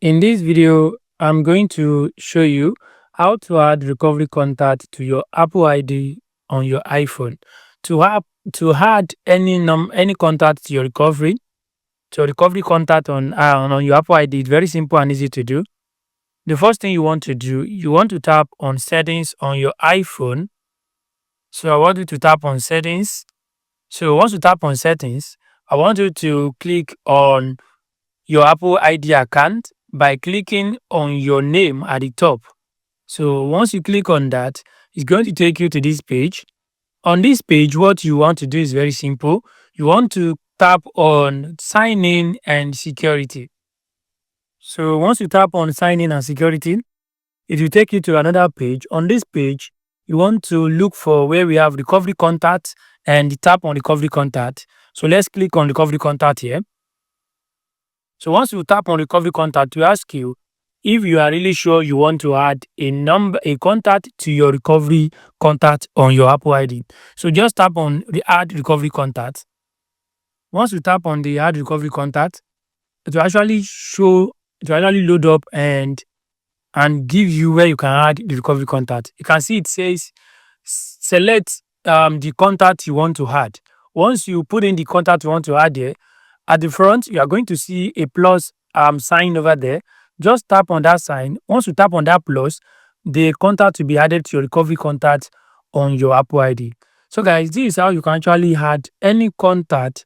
In this video, I'm going to show you how to add recovery contact to your Apple ID on your iPhone. To add any contact to your recovery contact on your Apple ID is very simple and easy to do. The first thing you want to do, you want to tap on settings on your iPhone. So I want you to tap on settings. So once you tap on settings, I want you to click on your Apple ID account by clicking on your name at the top. So once you click on that, it's going to take you to this page. On this page, what you want to do is very simple. You want to tap on sign in and security. So once you tap on sign in and security, it will take you to another page. On this page, you want to look for where we have recovery contact and tap on recovery contact. So let's click on recovery contact here. So once you tap on recovery contact, we ask you if you are really sure you want to add a contact to your recovery contact on your Apple ID. So just tap on the add recovery contact. Once you tap on the add recovery contact, it will actually load up and give you where you can add the recovery contact. You can see it says select the contact you want to add. Once you put in the contact you want to add there, at the front, you are going to see a plus sign over there. Just tap on that sign. Once you tap on that plus, the contact will be added to your recovery contact on your Apple ID. So guys, this is how you can actually add any contact